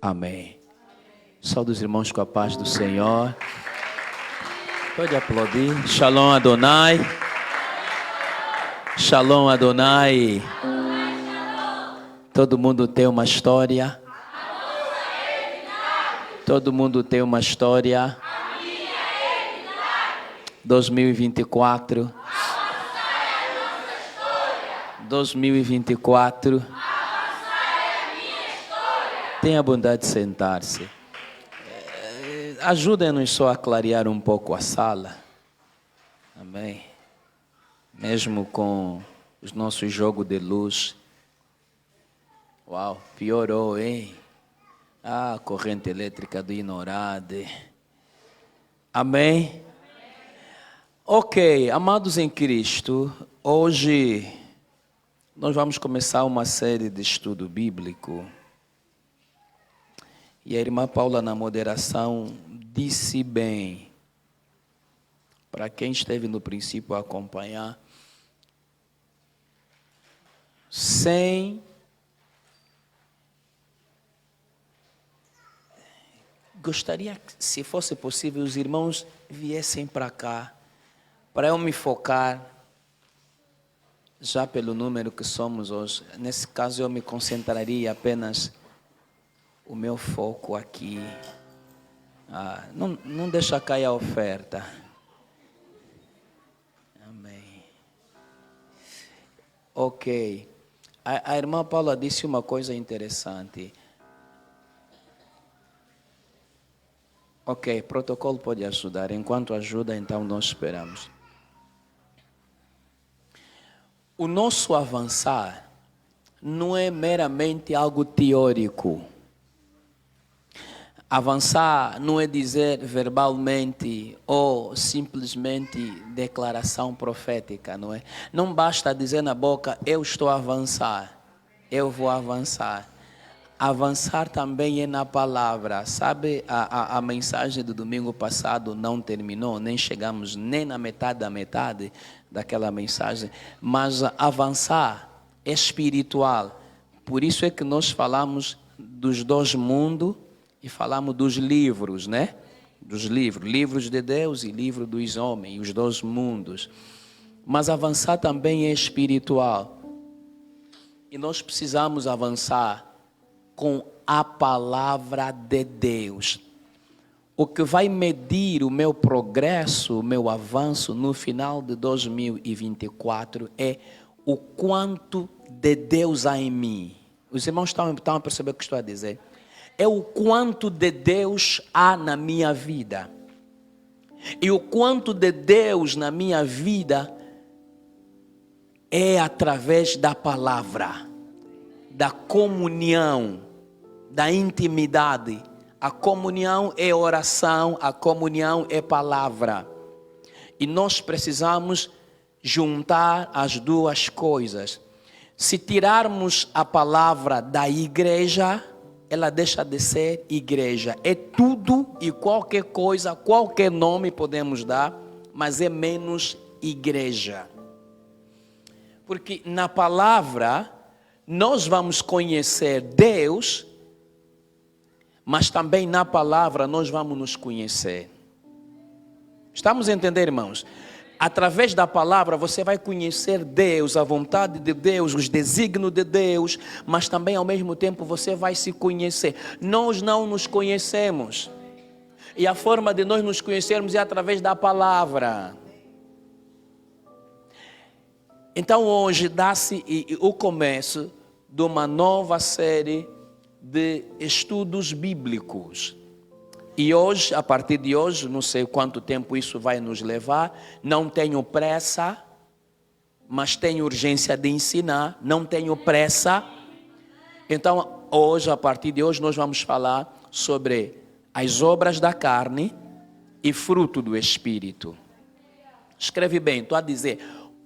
Amém. Saúde os irmãos com a paz do Senhor. Pode aplaudir. Shalom Adonai. Shalom Adonai. Todo mundo tem uma história. Todo mundo tem uma história. 2024. 2024. Tenha a bondade de sentar-se. Ajudem-nos só a clarear um pouco a sala. Amém. Mesmo com os nossos jogos de luz. Uau, piorou, hein? Ah, corrente elétrica do ignorado. Amém? Ok, amados em Cristo, hoje nós vamos começar uma série de estudo bíblico. E a irmã Paula, na moderação, disse bem, para quem esteve no princípio a acompanhar, gostaria que, se fosse possível, os irmãos viessem para cá, para eu me focar, já pelo número que somos hoje. Nesse caso, eu me concentraria apenas o meu foco aqui. Não deixa cair a oferta. Amém. Ok. A irmã Paula disse uma coisa interessante. Ok, protocolo pode ajudar. Enquanto ajuda, então nós esperamos. O nosso avançar não é meramente algo teórico. Avançar não é dizer verbalmente ou simplesmente declaração profética, não é? Não basta dizer na boca, eu estou a avançar, eu vou avançar. Avançar também é na palavra. Sabe, a mensagem do domingo passado não terminou, nem chegamos nem na metade da metade daquela mensagem, mas avançar é espiritual. Por isso é que nós falamos dos dois mundos e falamos dos livros, né? Dos livros de Deus e livro dos homens, os dois mundos. Mas avançar também é espiritual. E nós precisamos avançar com a palavra de Deus. O que vai medir o meu progresso, o meu avanço no final de 2024 é o quanto de Deus há em mim. Os irmãos estão a perceber o que estou a dizer? É o quanto de Deus há na minha vida. E o quanto de Deus na minha vida é através da palavra, da comunhão, da intimidade. A comunhão é oração, a comunhão é palavra. E nós precisamos juntar as duas coisas. Se tirarmos a palavra da igreja, ela deixa de ser igreja. É tudo e qualquer coisa, qualquer nome podemos dar, mas é menos igreja. Porque na palavra nós vamos conhecer Deus, mas também na palavra nós vamos nos conhecer. Estamos a entender, irmãos? Através da palavra você vai conhecer Deus, a vontade de Deus, os desígnios de Deus, mas também ao mesmo tempo você vai se conhecer. Nós não nos conhecemos. E a forma de nós nos conhecermos é através da palavra. Então hoje dá-se o começo de uma nova série de estudos bíblicos. E hoje, a partir de hoje, não sei quanto tempo isso vai nos levar, não tenho pressa, mas tenho urgência de ensinar, não tenho pressa. Então, hoje, a partir de hoje, nós vamos falar sobre as obras da carne e fruto do Espírito. Escreve bem, estou a dizer,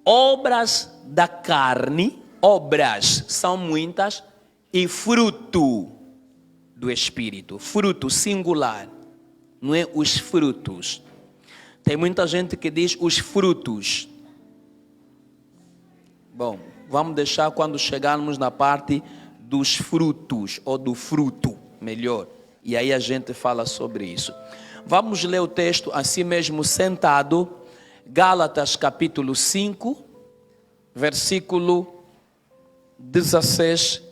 obras da carne, obras são muitas, e fruto do Espírito, fruto singular. Não é os frutos. Tem muita gente que diz os frutos. Bom, vamos deixar quando chegarmos na parte dos frutos ou do fruto. melhor. E aí a gente fala sobre isso. Vamos ler o texto assim mesmo sentado. Gálatas capítulo 5, versículo 16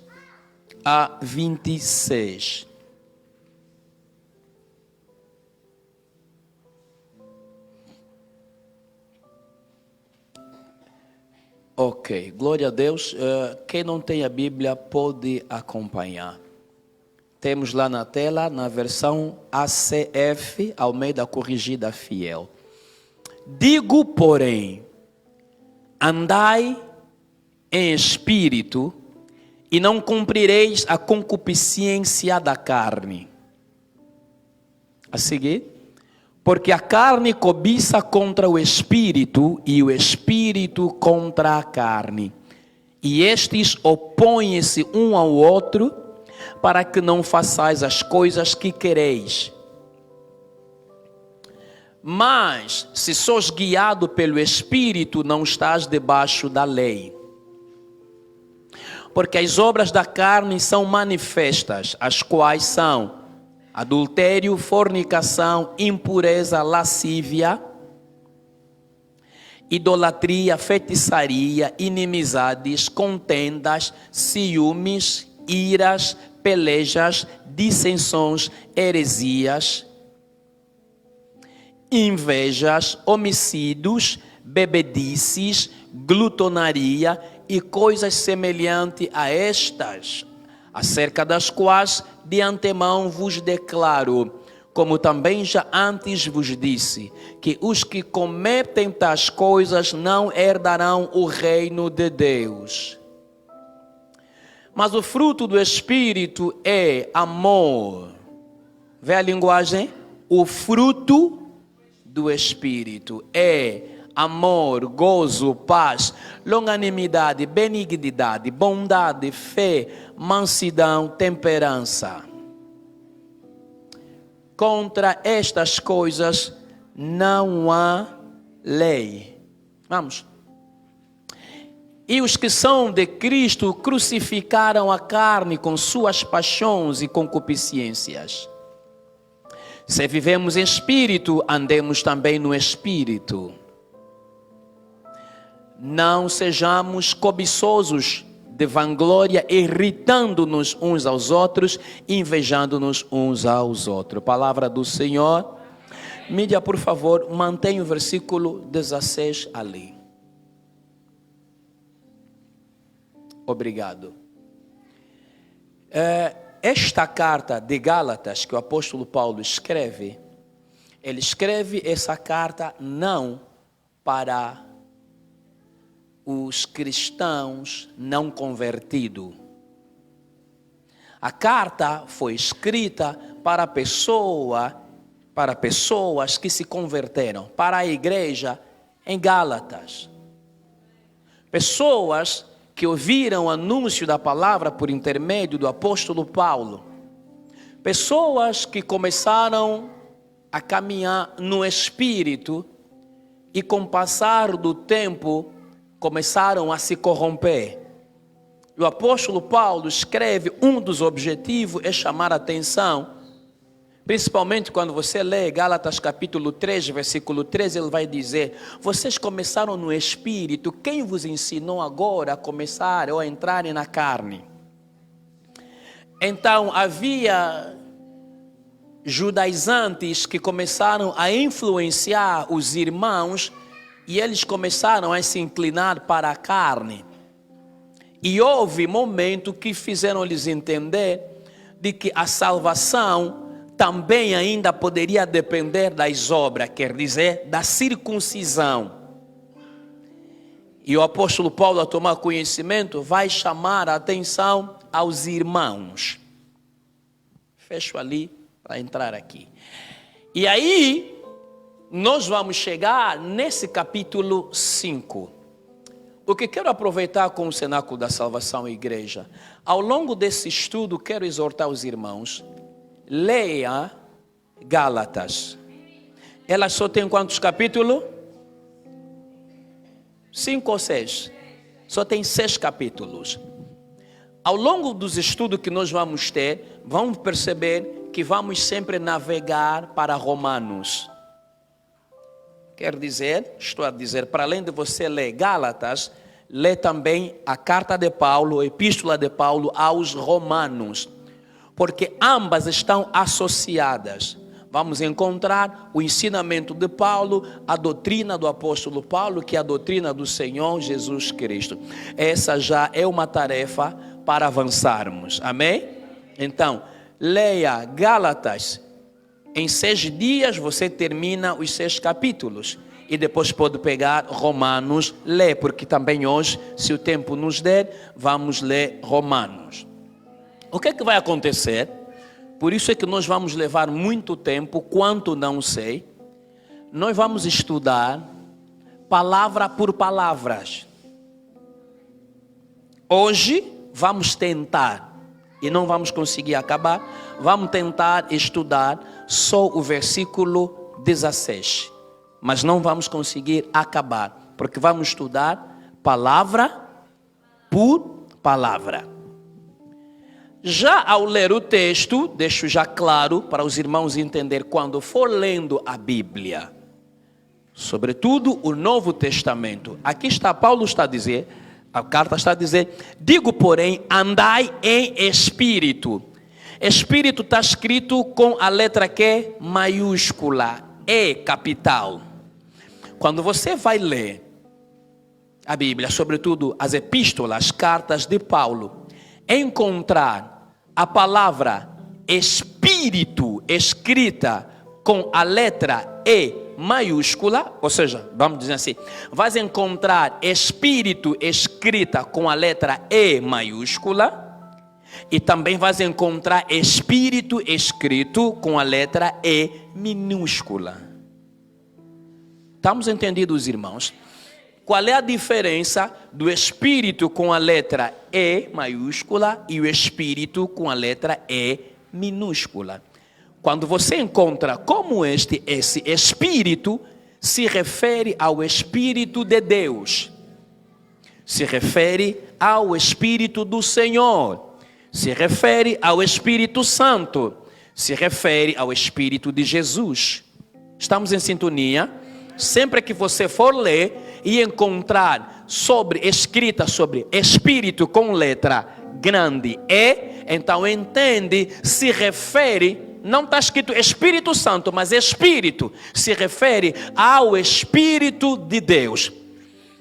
a 26. Ok, glória a Deus. Quem não tem a Bíblia pode acompanhar. Temos lá na tela, na versão ACF, Almeida Corrigida Fiel. Digo, porém, andai em espírito e não cumprireis a concupiscência da carne. A seguir. Porque a carne cobiça contra o espírito e o espírito contra a carne. E estes opõem-se um ao outro para que não façais as coisas que quereis. Mas, se sois guiado pelo espírito, não estás debaixo da lei. Porque as obras da carne são manifestas, as quais são adultério, fornicação, impureza, lascívia, idolatria, feitiçaria, inimizades, contendas, ciúmes, iras, pelejas, dissensões, heresias, invejas, homicídios, bebedices, glutonaria e coisas semelhantes a estas, acerca das quais de antemão vos declaro, como também já antes vos disse, que os que cometem tais coisas não herdarão o reino de Deus. Mas o fruto do Espírito é amor. Vê a linguagem? O fruto do Espírito é amor, gozo, paz, longanimidade, benignidade, bondade, fé, mansidão, temperança. Contra estas coisas não há lei. Vamos. E os que são de Cristo crucificaram a carne com suas paixões e concupiscências. Se vivemos em espírito, andemos também no espírito. Não sejamos cobiçosos de vanglória, irritando-nos uns aos outros, invejando-nos uns aos outros. Palavra do Senhor. Mídia, por favor, mantenha o versículo 16 ali. Obrigado. Esta carta de Gálatas que o apóstolo Paulo escreve, ele escreve essa carta não para os cristãos não convertidos. A carta foi escrita para pessoas que se converteram, para a igreja em Gálatas. Pessoas que ouviram o anúncio da palavra por intermédio do apóstolo Paulo. Pessoas que começaram a caminhar no Espírito e com o passar do tempo começaram a se corromper. O apóstolo Paulo escreve, um dos objetivos é chamar a atenção, principalmente quando você lê Gálatas capítulo 3, versículo 13, ele vai dizer: vocês começaram no Espírito, quem vos ensinou agora a começar ou a entrarem na carne? Então havia judaizantes que começaram a influenciar os irmãos e eles começaram a se inclinar para a carne. E houve momento que fizeram-lhes entender de que a salvação também ainda poderia depender das obras, quer dizer, da circuncisão. E o apóstolo Paulo, a tomar conhecimento, vai chamar a atenção aos irmãos. Fecho ali para entrar aqui. E aí nós vamos chegar nesse capítulo 5. O que quero aproveitar com o Cenáculo da Salvação, igreja, ao longo desse estudo, quero exortar os irmãos, leia Gálatas. Ela só tem quantos capítulos? 5 ou 6? Só tem 6 capítulos. Ao longo dos estudos que nós vamos ter, vamos perceber que vamos sempre navegar para Romanos. Quer dizer, estou a dizer, para além de você ler Gálatas, lê também a carta de Paulo, a epístola de Paulo aos Romanos, porque ambas estão associadas. Vamos encontrar o ensinamento de Paulo, a doutrina do apóstolo Paulo, que é a doutrina do Senhor Jesus Cristo. Essa já é uma tarefa para avançarmos, amém? Então, leia Gálatas. Em 6 dias você termina os 6 capítulos. E depois pode pegar Romanos, ler, porque também hoje, se o tempo nos der, vamos ler Romanos. O que é que vai acontecer? Por isso é que nós vamos levar muito tempo, quanto não sei. Nós vamos estudar palavra por palavras. Hoje vamos tentar, e não vamos conseguir acabar, vamos tentar estudar só o versículo 16. Mas não vamos conseguir acabar, porque vamos estudar palavra por palavra. Já ao ler o texto, deixo já claro para os irmãos entender, quando for lendo a Bíblia, sobretudo o Novo Testamento, aqui está, Paulo está a dizer, a carta está a dizer, digo porém, andai em espírito. Espírito está escrito com a letra Q maiúscula, E capital. Quando você vai ler a Bíblia, sobretudo as epístolas, as cartas de Paulo, encontrar a palavra espírito escrita com a letra E maiúscula, ou seja, vamos dizer assim, vais encontrar espírito escrita com a letra E maiúscula, e também vais encontrar espírito escrito com a letra E minúscula. Estamos entendidos, irmãos? Qual é a diferença do espírito com a letra E maiúscula e o espírito com a letra E minúscula? Quando você encontra como esse espírito se refere ao Espírito de Deus, se refere ao Espírito do Senhor, se refere ao Espírito Santo, se refere ao Espírito de Jesus. Estamos em sintonia? Sempre que você for ler e encontrar escrita sobre Espírito com letra grande E, então entende, se refere, não está escrito Espírito Santo, mas Espírito, se refere ao Espírito de Deus.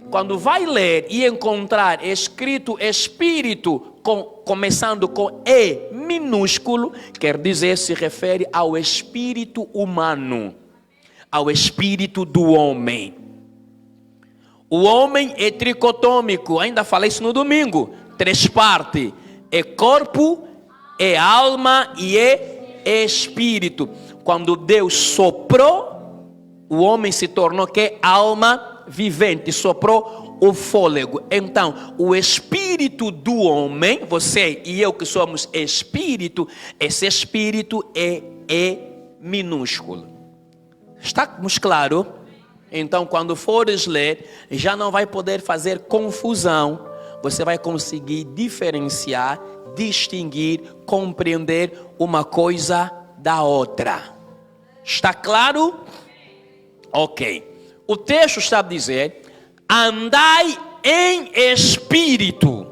Quando vai ler e encontrar escrito Espírito começando com E minúsculo, quer dizer, se refere ao espírito humano, ao espírito do homem. O homem é tricotômico, ainda falei isso no domingo, 3 partes, é corpo, é alma e é espírito. Quando Deus soprou, o homem se tornou que alma vivente, soprou o fôlego. Então, o espírito do homem, você e eu que somos espírito, esse espírito é minúsculo. Estamos claro? Então, quando fores ler, já não vai poder fazer confusão. Você vai conseguir diferenciar, distinguir, compreender uma coisa da outra. Está claro? Ok. O texto está a dizer, andai em espírito.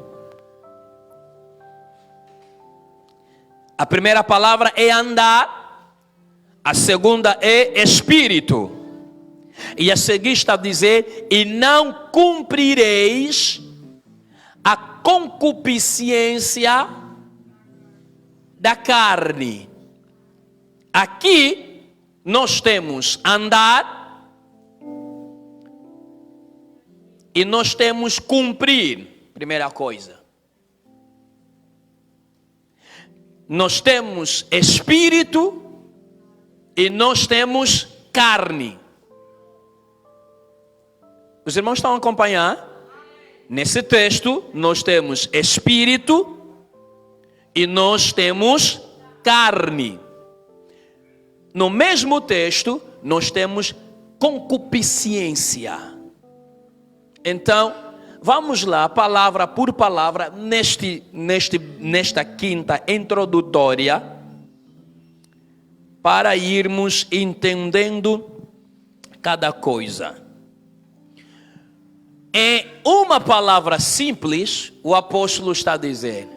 A primeira palavra é andar, a segunda é espírito. E a seguir está a dizer, e não cumprireis a concupiscência da carne. Aqui nós temos andar e nós temos cumprir. Primeira coisa, nós temos espírito e nós temos carne. Os irmãos estão a acompanhar? Nesse texto, nós temos espírito e nós temos carne. No mesmo texto, nós temos concupiscência. Então, vamos lá, palavra por palavra, nesta quinta introdutória, para irmos entendendo cada coisa. Em uma palavra simples, o apóstolo está dizendo: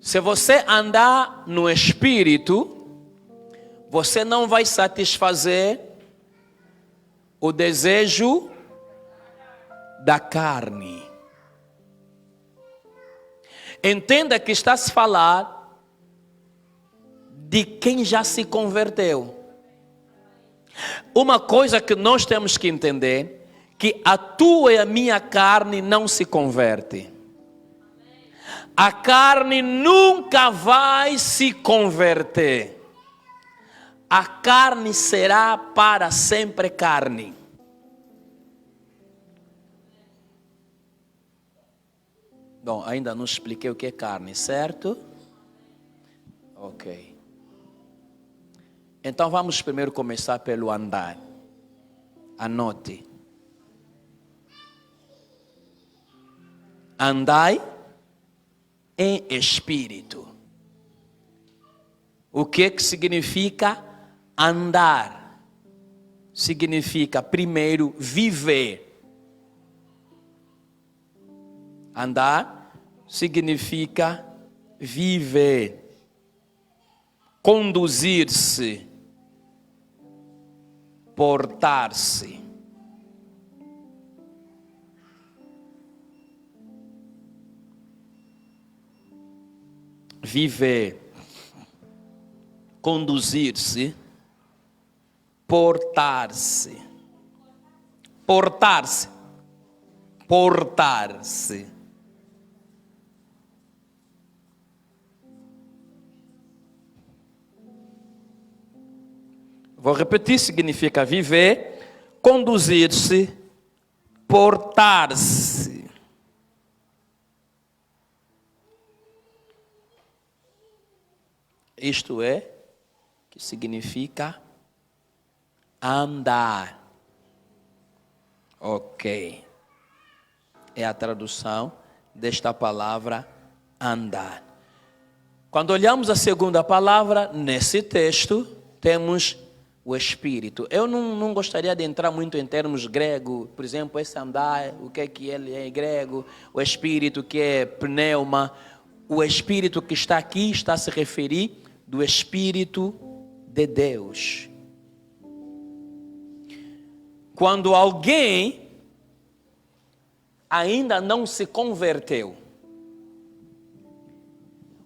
se você andar no Espírito, você não vai satisfazer o desejo da carne. Entenda que está se falar de quem já se converteu. Uma coisa que nós temos que entender, que a tua e a minha carne não se converte. A carne nunca vai se converter. A carne será para sempre carne. Bom, ainda não expliquei o que é carne, certo? Ok. Então vamos primeiro começar pelo andar. Anote. Andai em espírito. O que significa andar? Significa primeiro viver. Andar significa viver, conduzir-se, portar-se. Viver, conduzir-se, portar-se. Portar-se. Portar-se. Vou repetir, significa viver, conduzir-se, portar-se. Isto é, que significa andar. Ok. É a tradução desta palavra andar. Quando olhamos a segunda palavra, nesse texto, temos o Espírito. Eu não gostaria de entrar muito em termos grego, por exemplo, esse andar, o que é que ele é em grego, o Espírito que é pneuma. O Espírito que está aqui está a se referir do Espírito de Deus. Quando alguém ainda não se converteu,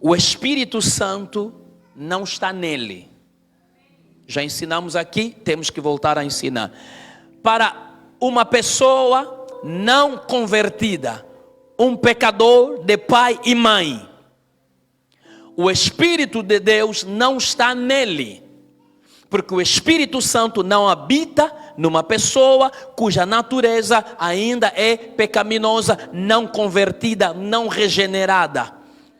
o Espírito Santo não está nele. Já ensinamos aqui, temos que voltar a ensinar. Para uma pessoa não convertida, um pecador de pai e mãe, o Espírito de Deus não está nele, porque o Espírito Santo não habita numa pessoa cuja natureza ainda é pecaminosa, não convertida, não regenerada.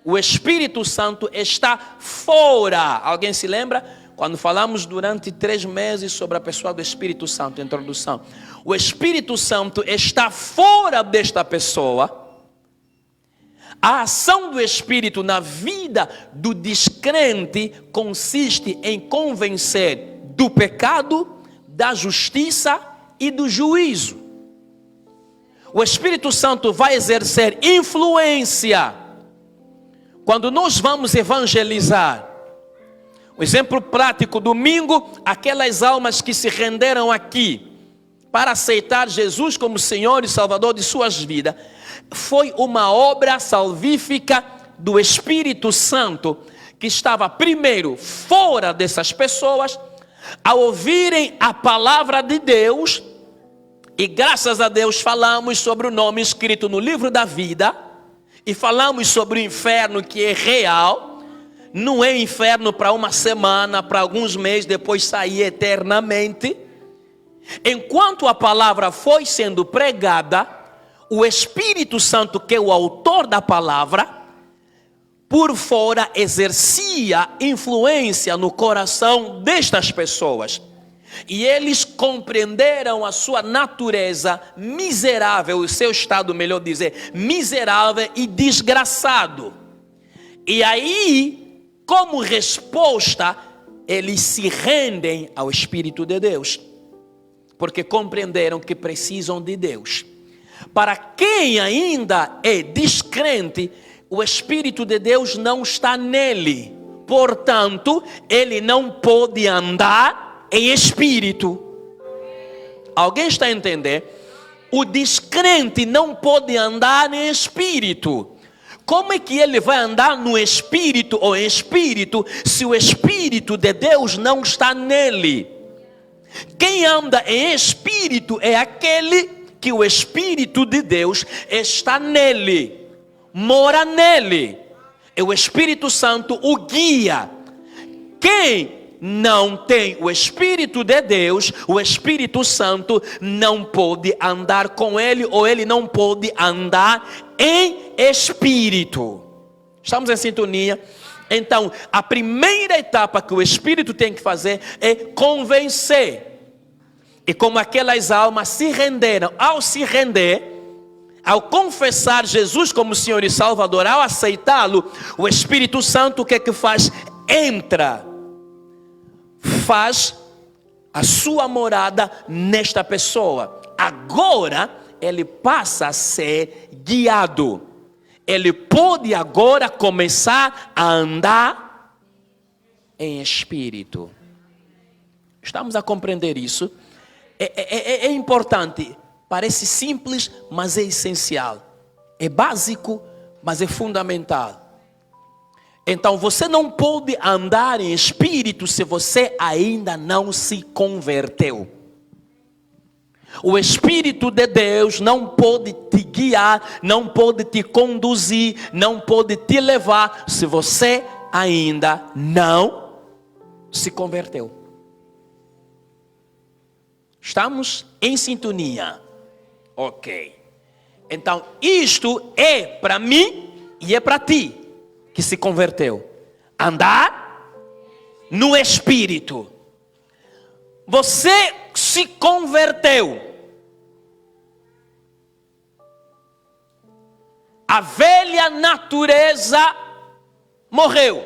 O Espírito Santo está fora. Alguém se lembra? Quando falamos durante 3 meses sobre a pessoa do Espírito Santo, introdução. O Espírito Santo está fora desta pessoa. A ação do Espírito na vida do descrente consiste em convencer do pecado, da justiça e do juízo. O Espírito Santo vai exercer influência quando nós vamos evangelizar. Um exemplo prático, domingo, aquelas almas que se renderam aqui para aceitar Jesus como Senhor e Salvador de suas vidas, foi uma obra salvífica do Espírito Santo, que estava primeiro fora dessas pessoas, ao ouvirem a palavra de Deus, e graças a Deus falamos sobre o nome escrito no livro da vida, e falamos sobre o inferno que é real. Não é inferno para uma semana, para alguns meses, depois sair eternamente. Enquanto a palavra foi sendo pregada, o Espírito Santo, que é o autor da palavra, por fora exercia influência no coração destas pessoas. E eles compreenderam a sua natureza miserável, o seu estado, melhor dizer, miserável e desgraçado. E aí, como resposta, eles se rendem ao Espírito de Deus, porque compreenderam que precisam de Deus. Para quem ainda é descrente, o Espírito de Deus não está nele, portanto, ele não pode andar em espírito. Alguém está a entender? O descrente não pode andar em espírito. Como é que ele vai andar no espírito ou em espírito se o Espírito de Deus não está nele? Quem anda em espírito é aquele que o Espírito de Deus está nele, mora nele. E o Espírito Santo o guia. Quem não tem o Espírito de Deus, o Espírito Santo não pode andar com ele, ou ele não pode andar em espírito. Estamos em sintonia? Então, a primeira etapa que o Espírito tem que fazer é convencer. E como aquelas almas se renderam, ao se render, ao confessar Jesus como Senhor e Salvador, ao aceitá-lo, o Espírito Santo o que é que faz? Entra, faz a sua morada nesta pessoa. Agora ele passa a ser guiado. Ele pode agora começar a andar em espírito. Estamos a compreender isso? É importante. Parece simples, mas é essencial. É básico, mas é fundamental. Então você não pode andar em espírito se você ainda não se converteu. O Espírito de Deus não pode te guiar, não pode te conduzir, não pode te levar se você ainda não se converteu. Estamos em sintonia? Ok. Então isto é para mim e é para ti que se converteu. Andar no Espírito. Você se converteu. A velha natureza morreu.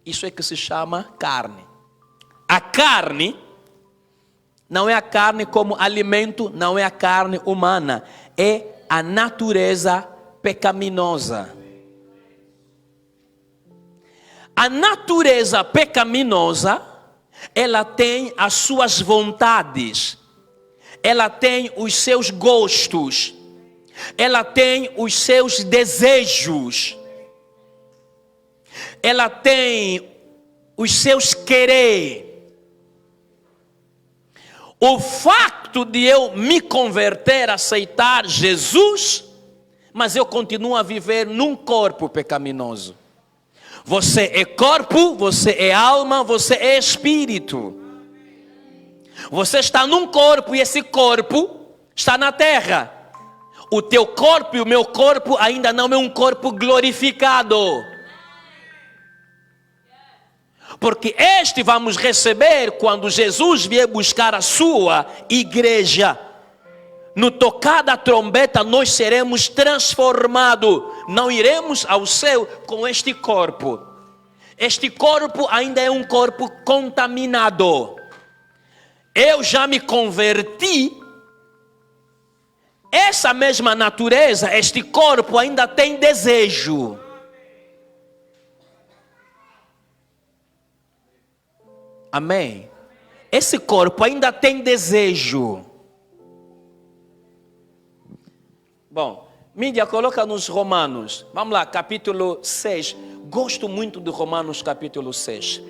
Isso é que se chama carne. A carne não é a carne como alimento, não é a carne humana, é a natureza pecaminosa. A natureza pecaminosa, ela tem as suas vontades, ela tem os seus gostos, ela tem os seus desejos, ela tem os seus querer. O facto de eu me converter, aceitar Jesus, mas eu continuo a viver num corpo pecaminoso. Você é corpo, você é alma, você é espírito. Você está num corpo e esse corpo está na terra. O teu corpo e o meu corpo ainda não é um corpo glorificado. Porque este vamos receber quando Jesus vier buscar a sua igreja. No tocar da trombeta nós seremos transformados. Não iremos ao céu com este corpo. Este corpo ainda é um corpo contaminado. Eu já me converti. Essa mesma natureza, este corpo ainda tem desejo. Amém? Esse corpo ainda tem desejo. Bom, mídia, coloca nos Romanos. Vamos lá, capítulo 6. Gosto muito de Romanos capítulo 6.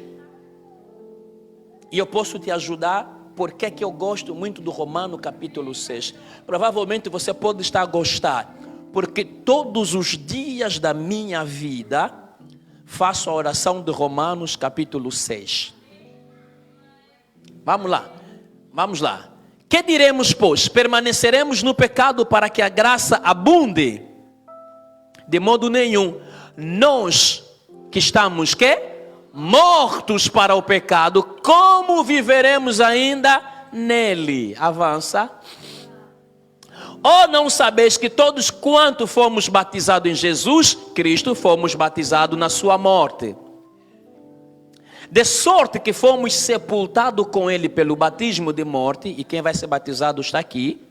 E eu posso te ajudar. Por que eu gosto muito do Romano capítulo 6? Provavelmente você pode estar a gostar. Porque todos os dias da minha vida faço a oração de Romanos capítulo 6. Vamos lá, vamos lá. Que diremos, pois? Permaneceremos no pecado para que a graça abunde? De modo nenhum. Nós que estamos, mortos para o pecado, como viveremos ainda nele? Avança. Ou não sabeis que todos quanto fomos batizados em Jesus Cristo, fomos batizados na sua morte? De sorte que fomos sepultados com ele pelo batismo de morte, e quem vai ser batizado está aqui,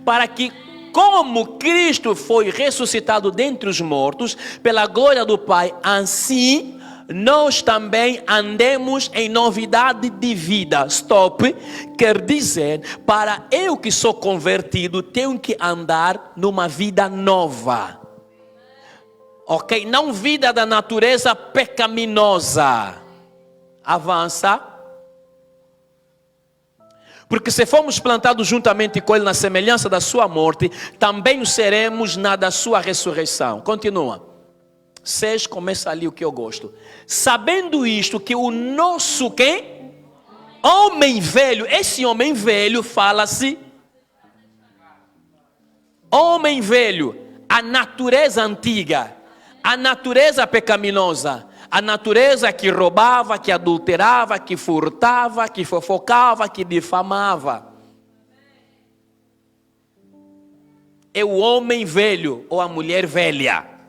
para que, como Cristo foi ressuscitado dentre os mortos, pela glória do Pai, assim nós também andemos em novidade de vida. Stop. Quer dizer, para eu que sou convertido, tenho que andar numa vida nova. Ok? Não vida da natureza pecaminosa. Avança. Porque se fomos plantados juntamente com ele na semelhança da sua morte, também o seremos na da sua ressurreição. Continua. 6, começa ali o que eu gosto. Sabendo isto, que o nosso quem? Homem velho. Esse homem velho fala-se homem velho. A natureza antiga. A natureza pecaminosa. A natureza que roubava, que adulterava, que furtava, que fofocava, que difamava. É o homem velho ou a mulher velha.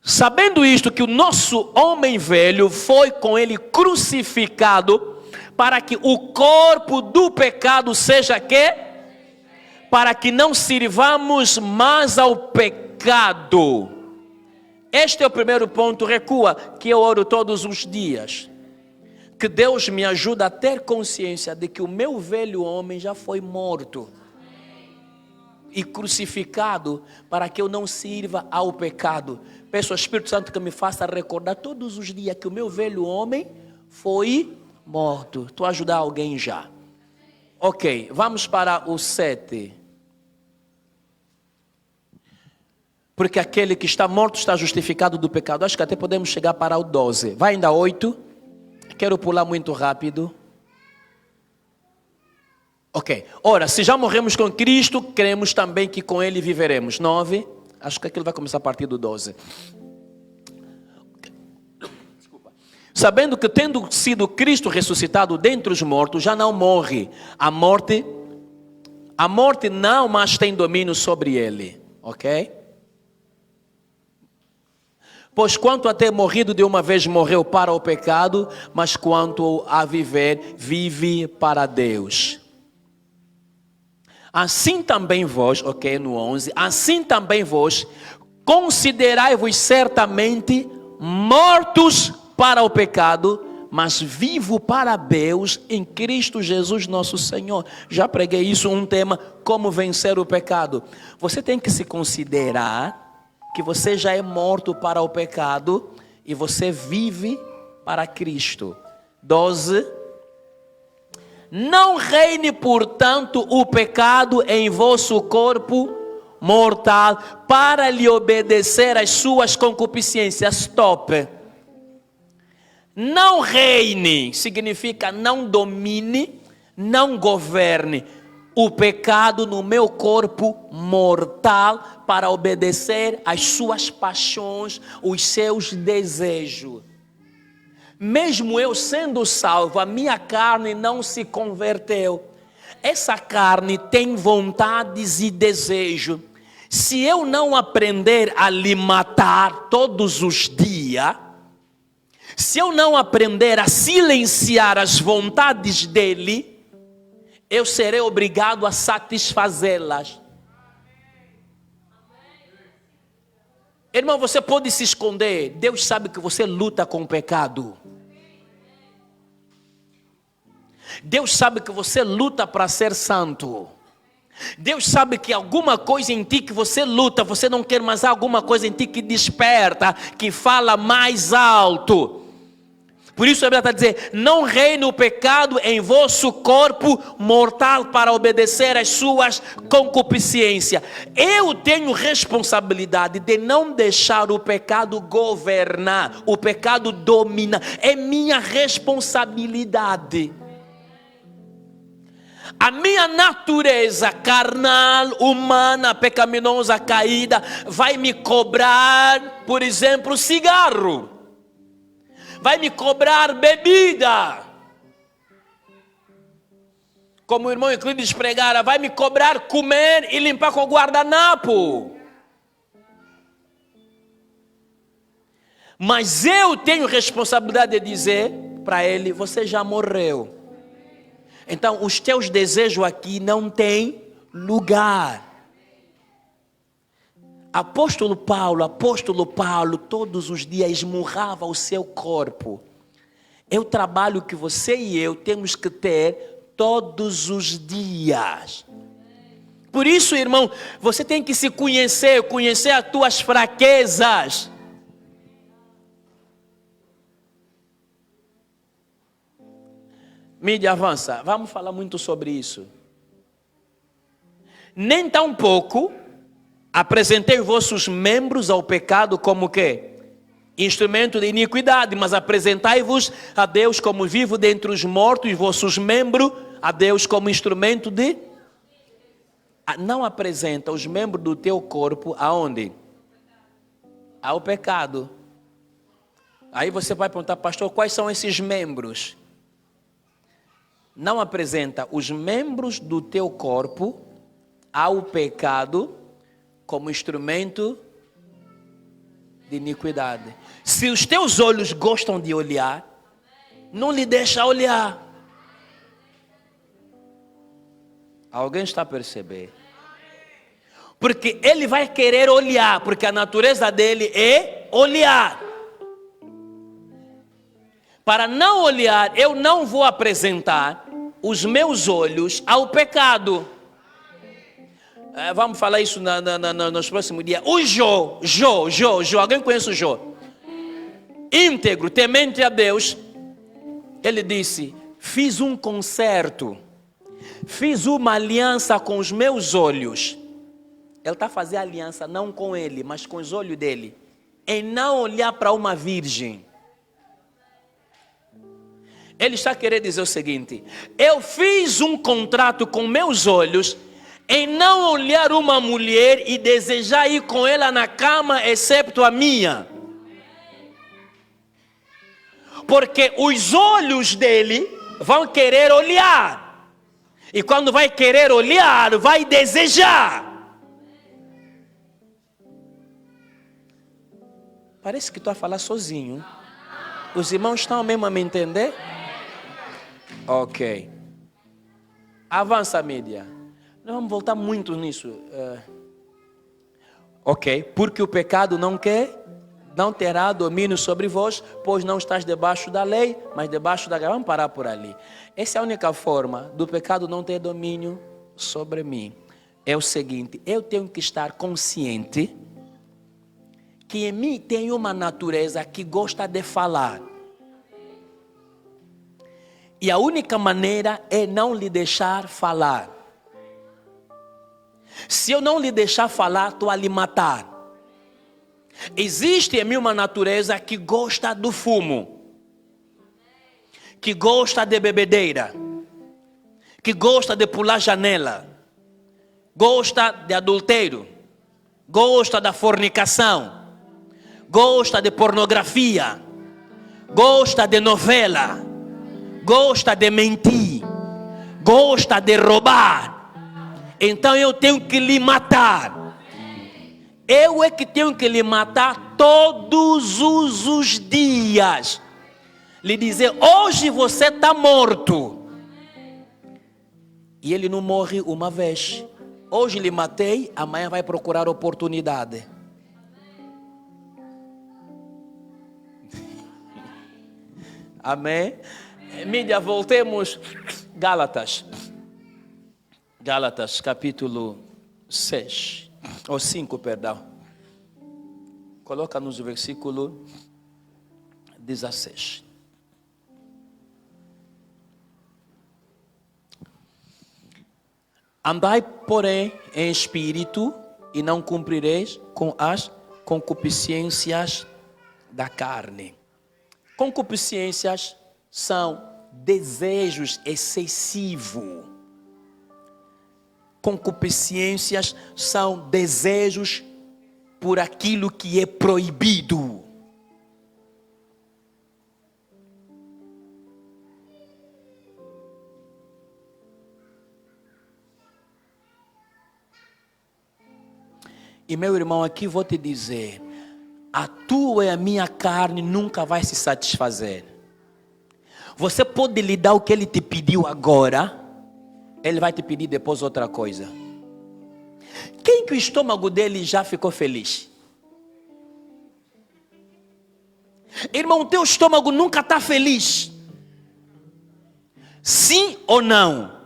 Sabendo isto, que o nosso homem velho foi com ele crucificado, para que o corpo do pecado seja que? Para que não sirvamos mais ao pecado. Este é o primeiro ponto. Recua, que eu oro todos os dias. Que Deus me ajude a ter consciência de que o meu velho homem já foi morto e crucificado, para que eu não sirva ao pecado. Peço ao Espírito Santo que me faça recordar todos os dias que o meu velho homem foi morto. Estou a ajudar alguém já. Ok, vamos para o 7. Porque aquele que está morto está justificado do pecado. Acho que até podemos chegar para o 12. Vai ainda 8. Quero pular muito rápido. Ok, ora, se já morremos com Cristo, cremos também que com Ele viveremos. 9, acho que aquilo vai começar a partir do 12. Desculpa. Sabendo que tendo sido Cristo ressuscitado dentre os mortos, já não morre. A morte não mais tem domínio sobre ele. Ok? Pois quanto a ter morrido de uma vez, morreu para o pecado, mas quanto a viver, vive para Deus. Assim também vós, ok, no 11, assim também vós, considerai-vos certamente mortos para o pecado, mas vivo para Deus em Cristo Jesus nosso Senhor. Já preguei isso, um tema, como vencer o pecado. Você tem que se considerar que você já é morto para o pecado e você vive para Cristo. 12. Não reine, portanto, o pecado em vosso corpo mortal, para lhe obedecer às suas concupiscências. Stop. Não reine significa não domine, não governe o pecado no meu corpo mortal, para obedecer às suas paixões, os seus desejos. Mesmo eu sendo salvo, a minha carne não se converteu. Essa carne tem vontades e desejos. Se eu não aprender a lhe matar todos os dias, se eu não aprender a silenciar as vontades dele, eu serei obrigado a satisfazê-las. Irmão, você pode se esconder. Deus sabe que você luta com o pecado. Deus sabe que você luta para ser santo. Deus sabe que alguma coisa em ti que você luta, você não quer, mas há alguma coisa em ti que desperta, que fala mais alto. Por isso a Bíblia está a dizer, não reine o pecado em vosso corpo mortal, para obedecer às suas concupiscências. Eu tenho responsabilidade de não deixar o pecado governar, o pecado dominar. É minha responsabilidade. A minha natureza carnal, humana, pecaminosa, caída, vai me cobrar, por exemplo, cigarro. vai me cobrar bebida. Como o irmão Euclides pregara, vai me cobrar comer e limpar com o guardanapo. Mas eu tenho responsabilidade de dizer para ele, você já morreu. Então os teus desejos aqui não têm lugar. Apóstolo Paulo, todos os dias esmurrava o seu corpo. É o trabalho que você e eu temos que ter todos os dias. Por isso, irmão, você tem que se conhecer, conhecer as tuas fraquezas. Mídia avança, vamos falar muito sobre isso. Nem tão pouco apresentei vossos membros ao pecado como quê? Instrumento de iniquidade, mas apresentai-vos a Deus como vivo dentre os mortos e vossos membros a Deus como instrumento de... Não apresenta os membros do teu corpo aonde? Ao pecado. Aí você vai perguntar, pastor, quais são esses membros? Não apresenta os membros do teu corpo ao pecado como instrumento de iniquidade. Se os teus olhos gostam de olhar, não lhe deixa olhar. Alguém está a perceber? Porque ele vai querer olhar, porque a natureza dele é olhar. Para não olhar, eu não vou apresentar os meus olhos ao pecado. Vamos falar isso nos próximos dias. O Jó, alguém conhece o Jó? Íntegro, temente a Deus. Ele disse, fiz um concerto, fiz uma aliança com os meus olhos. Ele está fazendo aliança não com ele, mas com os olhos dele, em não olhar para uma virgem. Ele está querendo dizer o seguinte, eu fiz um contrato com meus olhos em não olhar uma mulher e desejar ir com ela na cama, excepto a minha. Porque os olhos dele vão querer olhar. E quando vai querer olhar, vai desejar. Parece que estou a falar sozinho. Os irmãos estão mesmo a me entender? Ok. Avança, mídia. Nós vamos voltar muito nisso. Ok. Porque o pecado não terá domínio sobre vós, pois não estás debaixo da lei, mas debaixo da graça. Vamos parar por ali. Essa é a única forma do pecado não ter domínio sobre mim. É o seguinte, eu tenho que estar consciente que em mim tem uma natureza que gosta de falar. E a única maneira é não lhe deixar falar. Se eu não lhe deixar falar, estou a lhe matar. Existe em mim uma natureza que gosta do fumo, que gosta de bebedeira, que gosta de pular janela, gosta de adultério, gosta da fornicação, gosta de pornografia, gosta de novela, gosta de mentir, gosta de roubar. Então eu tenho que lhe matar. Eu é que tenho que lhe matar todos os dias. Lhe dizer, hoje você está morto. E ele não morre uma vez. Hoje lhe matei, amanhã vai procurar oportunidade. Amém? Mídia, voltemos. Gálatas, capítulo 6. Ou 5, perdão. Coloca nos versículo 16. Andai, porém, em espírito, e não cumprireis com as concupiscências da carne. Concupiscências são desejos excessivos. Concupiscências são desejos por aquilo que é proibido. E meu irmão, aqui vou te dizer, a tua e a minha carne nunca vai se satisfazer. Você pode lhe dar o que ele te pediu agora, ele vai te pedir depois outra coisa. Quem que o estômago dele já ficou feliz? Irmão, teu estômago nunca está feliz. Sim ou não?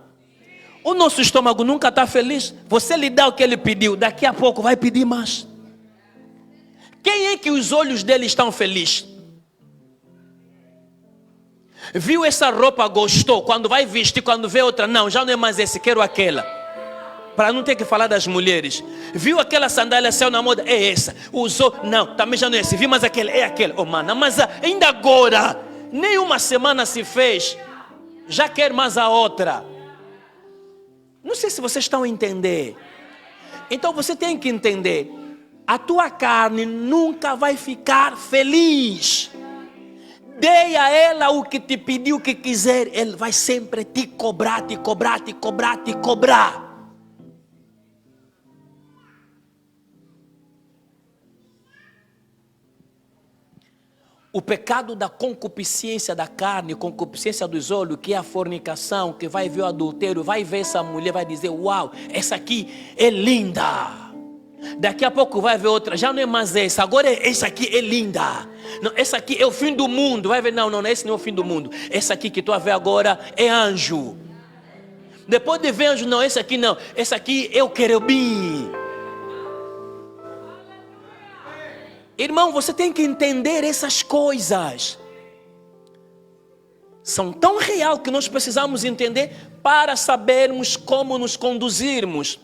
O nosso estômago nunca está feliz. Você lhe dá o que ele pediu, daqui a pouco vai pedir mais. Quem é que os olhos dele estão felizes? Viu essa roupa, gostou, quando vai vestir, quando vê outra, não, já não é mais esse, quero aquela. Para não ter que falar das mulheres. Viu aquela sandália, saiu na moda, é essa. Usou, não, também já não é esse. Viu mais aquela, é aquela. Oh, mano, mas ainda agora, nem uma semana se fez, já quer mais a outra. Não sei se vocês estão a entender. Então você tem que entender, a tua carne nunca vai ficar feliz. Dê a ela o que te pediu, o que quiser, ele vai sempre te cobrar, te cobrar, te cobrar, te cobrar. O pecado da concupiscência da carne, concupiscência dos olhos, que é a fornicação, que vai ver o adultério, vai ver essa mulher, vai dizer, uau, essa aqui é linda. Daqui a pouco vai ver outra, já não é mais essa, agora essa aqui é linda. Não, essa aqui é o fim do mundo, vai ver, não, esse não é o fim do mundo. Essa aqui que tu vai ver agora é anjo. Depois de ver anjo, não, essa aqui não, essa aqui é o querubim. Irmão, você tem que entender essas coisas. São tão real que nós precisamos entender para sabermos como nos conduzirmos,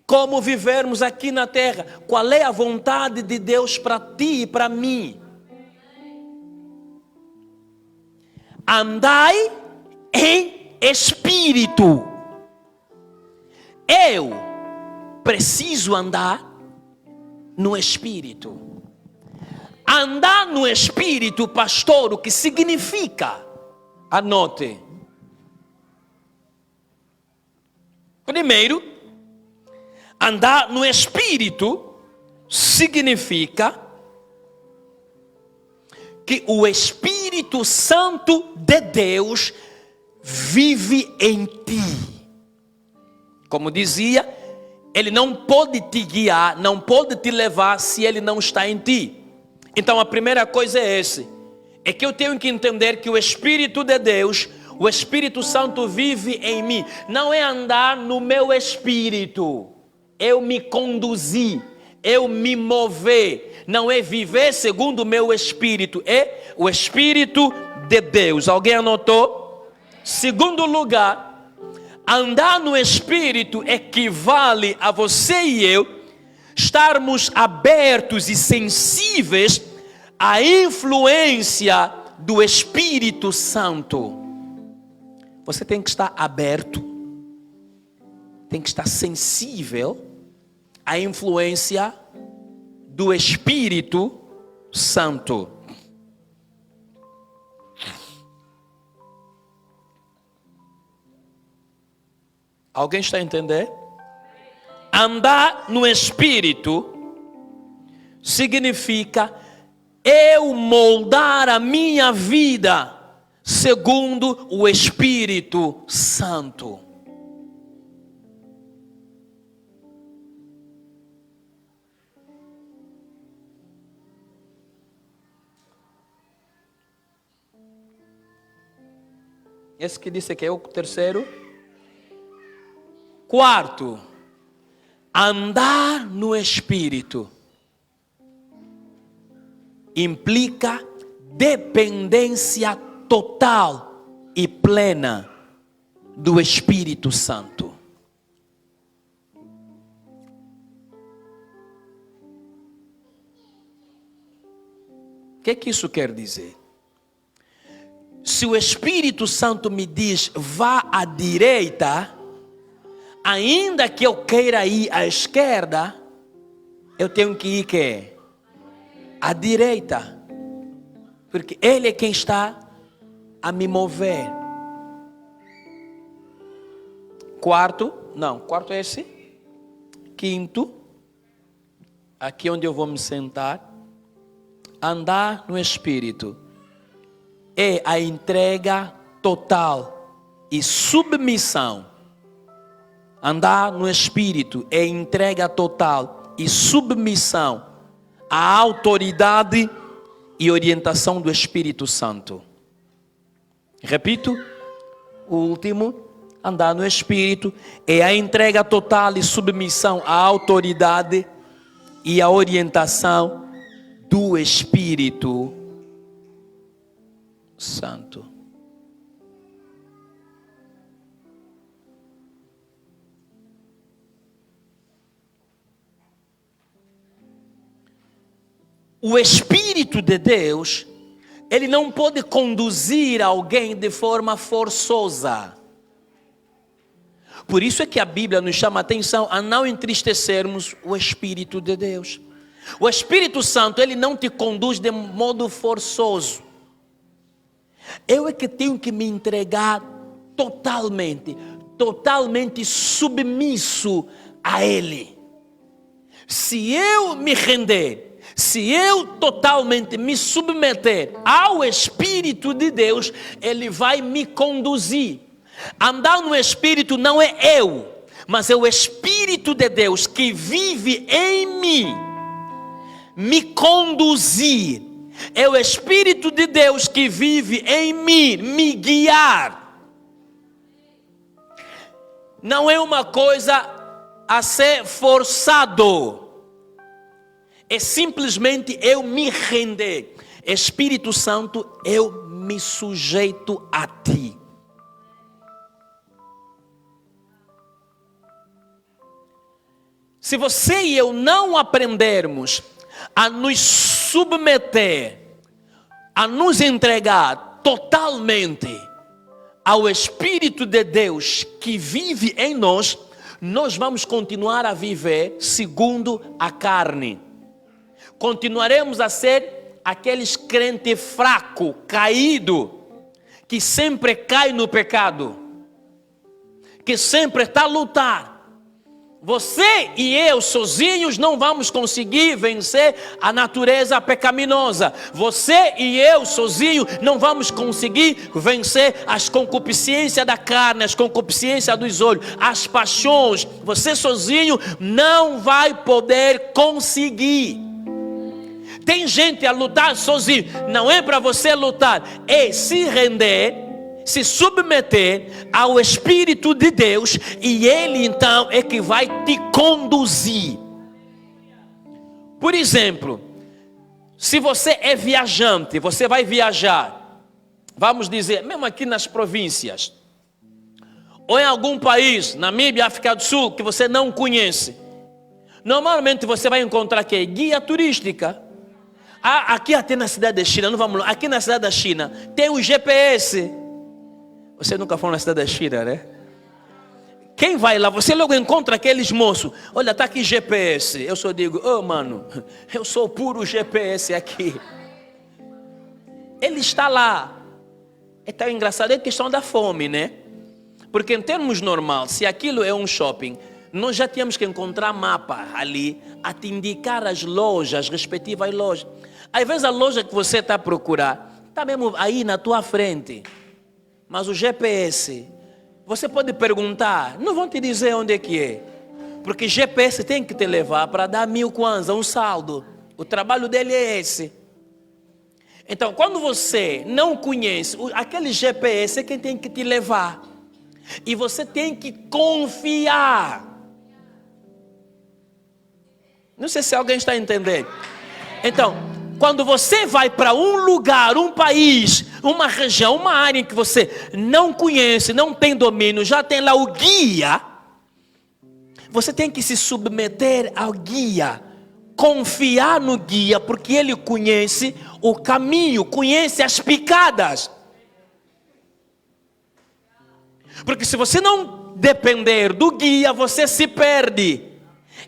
como vivermos aqui na terra. Qual é a vontade de Deus para ti e para mim? Andai em espírito. Eu preciso andar no espírito. Andar no espírito, pastor, o que significa? Anote. Primeiro, andar no espírito significa que o Espírito Santo de Deus vive em ti. Como dizia, ele não pode te guiar, não pode te levar se ele não está em ti. Então a primeira coisa é é que eu tenho que entender que o Espírito de Deus, o Espírito Santo vive em mim. Não é andar no meu espírito, eu me conduzir, eu me mover. Não é viver segundo o meu espírito, é o Espírito de Deus. Alguém anotou? Segundo lugar, andar no Espírito equivale a você e eu estarmos abertos e sensíveis à influência do Espírito Santo. Você tem que estar aberto, tem que estar sensível à influência do Espírito Santo. Alguém está a entender? Andar no Espírito significa eu moldar a minha vida segundo o Espírito Santo. Esse que disse que é o terceiro. Quarto, andar no Espírito implica dependência total e plena do Espírito Santo. O que isso quer dizer? Se o Espírito Santo me diz vá à direita, ainda que eu queira ir à esquerda, eu tenho que ir à direita, porque Ele é quem está a me mover. Quarto é esse. Quinto, aqui onde eu vou me sentar. Andar no Espírito é a entrega total e submissão. Andar no Espírito é entrega total e submissão à autoridade e orientação do Espírito Santo. Repito, o último, andar no Espírito é a entrega total e submissão à autoridade e à orientação do Espírito Santo. O Espírito de Deus, ele não pode conduzir alguém de forma forçosa. Por isso é que a Bíblia nos chama a atenção a não entristecermos o Espírito de Deus. O Espírito Santo, ele não te conduz de modo forçoso. Eu é que tenho que me entregar totalmente submisso a Ele. Se eu me render, se eu totalmente me submeter ao Espírito de Deus, Ele vai me conduzir. Andar no Espírito não é eu, mas é o Espírito de Deus que vive em mim, me conduzir. É o Espírito de Deus que vive em mim, me guiar. Não é uma coisa a ser forçado. É simplesmente eu me render. Espírito Santo, eu me sujeito a ti. Se você e eu não aprendermos a nos submeter, a nos entregar totalmente ao Espírito de Deus que vive em nós, nós vamos continuar a viver segundo a carne. Continuaremos a ser aqueles crentes fracos, caídos, que sempre cai no pecado, que sempre está a lutar. Você e eu sozinhos não vamos conseguir vencer a natureza pecaminosa. Você e eu sozinhos não vamos conseguir vencer as concupiscências da carne, as concupiscências dos olhos, as paixões. Você sozinho não vai poder conseguir. Tem gente a lutar sozinho. Não é para você lutar, é se render, se submeter ao Espírito de Deus, e Ele então é que vai te conduzir. Por exemplo, se você é viajante, você vai viajar, vamos dizer, mesmo aqui nas províncias, ou em algum país, Namíbia, África do Sul, que você não conhece, normalmente você vai encontrar aqui guia turística. Aqui até na cidade da China, não vamos lá, aqui na cidade da China tem o GPS. Você nunca foi na cidade da China, né? Quem vai lá, você logo encontra aqueles moços. Olha, está aqui GPS. Eu só digo, mano, eu sou puro GPS aqui. Ele está lá. É tão engraçado, é questão da fome, né? Porque em termos normais, se aquilo é um shopping, nós já tínhamos que encontrar mapa ali, a te indicar as lojas, as respectivas lojas. Às vezes a loja que você está a procurar, está mesmo aí na tua frente. Mas o GPS, você pode perguntar, não vão te dizer onde é que é. Porque GPS tem que te levar para dar 1000 kwanza, um saldo. O trabalho dele é esse. Então, quando você não conhece, aquele GPS é quem tem que te levar. E você tem que confiar. Não sei se alguém está entendendo. Então, quando você vai para um lugar, um país, uma região, uma área em que você não conhece, não tem domínio, já tem lá o guia, você tem que se submeter ao guia, confiar no guia, porque ele conhece o caminho, conhece as picadas. Porque se você não depender do guia, você se perde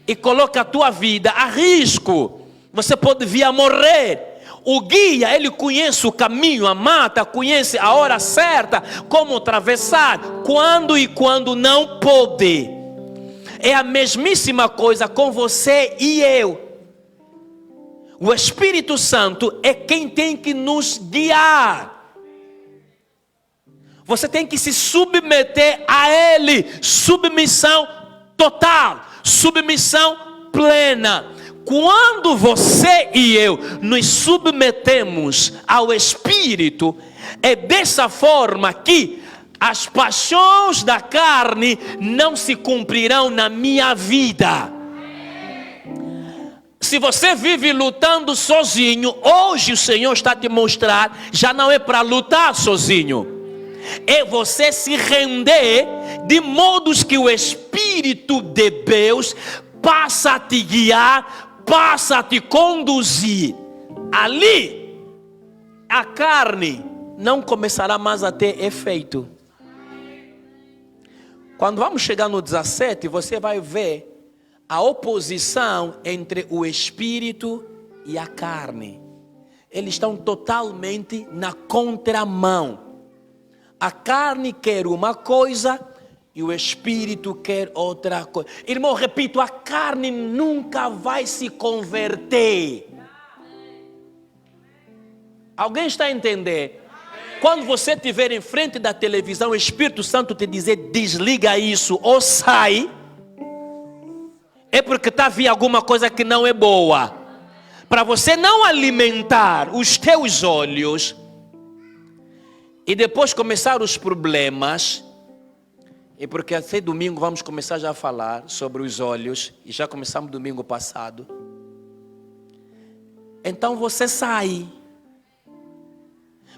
e coloca a tua vida a risco. Você pode vir a morrer. O guia, ele conhece o caminho, a mata, conhece a hora certa, como atravessar, quando e quando não pode. É a mesmíssima coisa com você e eu. O Espírito Santo é quem tem que nos guiar. Você tem que se submeter a Ele. Submissão total. Submissão plena. Quando você e eu nos submetemos ao Espírito, é dessa forma que as paixões da carne não se cumprirão na minha vida. Se você vive lutando sozinho, hoje o Senhor está te mostrar, já não é para lutar sozinho. É você se render de modos que o Espírito de Deus passa a te guiar, passa a te conduzir. Ali, a carne não começará mais a ter efeito. Quando vamos chegar no 17, você vai ver a oposição entre o Espírito e a carne. Eles estão totalmente na contramão. A carne quer uma coisa e o Espírito quer outra coisa. Irmão, repito, a carne nunca vai se converter. Alguém está a entender? Quando você estiver em frente da televisão, o Espírito Santo te dizer, desliga isso ou sai, é porque está vindo alguma coisa que não é boa. Para você não alimentar os teus olhos e depois começar os problemas, e porque até domingo vamos começar já a falar sobre os olhos, e já começamos domingo passado. Então você sai.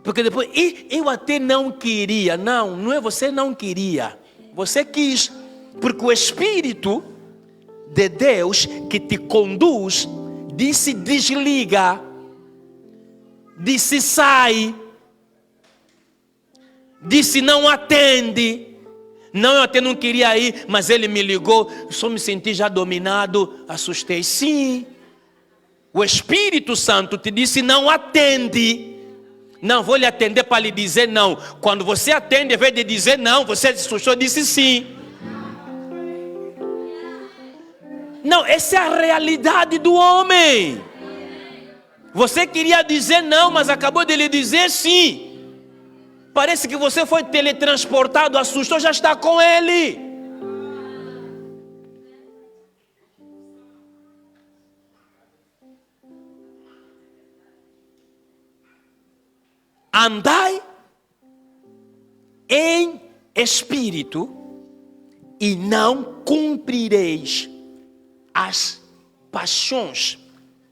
Porque depois, eu até não queria. Não é você não queria. Você quis. Porque o Espírito de Deus que te conduz, disse desliga, disse sai, disse não atende. Não, eu até não queria ir, mas ele me ligou, só me senti já dominado, assustei. Sim, o Espírito Santo te disse não atende. Não, vou lhe atender para lhe dizer não. Quando você atende, ao invés de dizer não, você assustou, disse sim. Não, essa é a realidade do homem. Você queria dizer não, mas acabou de lhe dizer sim. Parece que você foi teletransportado, assustou, já está com ele. Andai em espírito e não cumprireis as paixões,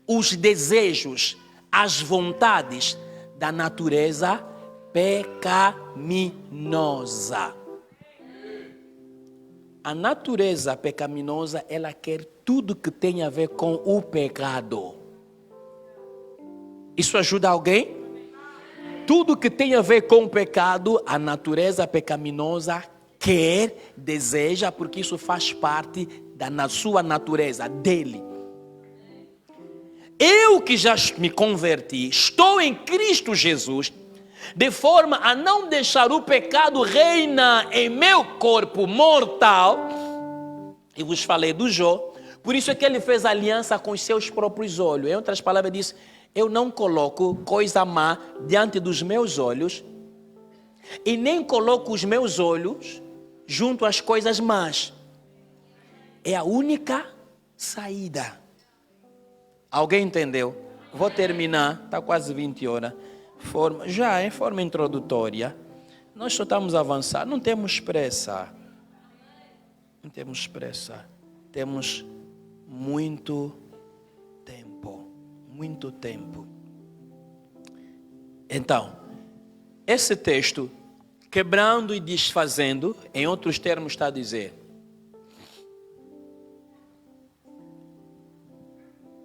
os desejos, as vontades da natureza pecaminosa. A natureza pecaminosa, ela quer tudo que tem a ver com o pecado. Isso ajuda alguém? Tudo que tem a ver com o pecado, a natureza pecaminosa quer, deseja, porque isso faz parte da sua natureza, dele. Eu que já me converti, estou em Cristo Jesus, de forma a não deixar o pecado reinar em meu corpo mortal. Eu vos falei do Jó, por isso é que ele fez aliança com os seus próprios olhos. Em outras palavras, ele disse, eu não coloco coisa má diante dos meus olhos e nem coloco os meus olhos junto às coisas más. É a única saída. Alguém entendeu? Vou terminar, está quase 20 horas. Já em forma introdutória, nós só estamos a avançar, não temos pressa. Não temos pressa. Temos muito tempo. Muito tempo. Então, esse texto, quebrando e desfazendo, em outros termos está a dizer,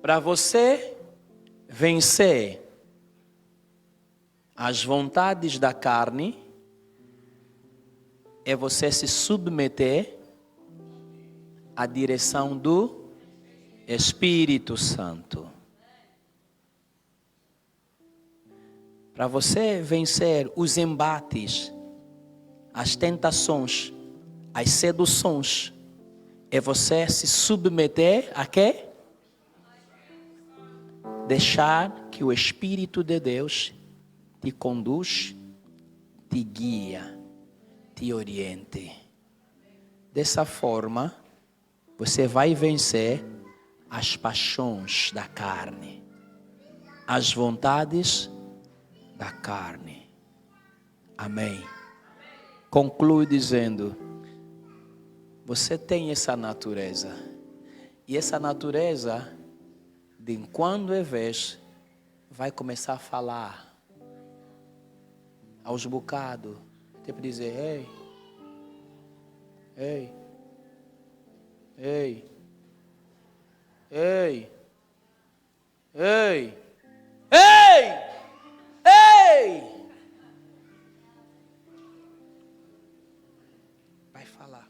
para você vencer as vontades da carne, é você se submeter à direção do Espírito Santo. Para você vencer os embates, as tentações, as seduções, é você se submeter a quê? Deixar que o Espírito de Deus te conduz, te guia, te oriente. Dessa forma, você vai vencer as paixões da carne, as vontades da carne. Amém. Conclui dizendo: você tem essa natureza. E essa natureza, de quando em vez, vai começar a falar aos bocados. Tipo dizer: ei, ei, ei, ei, ei, ei, ei. Vai falar.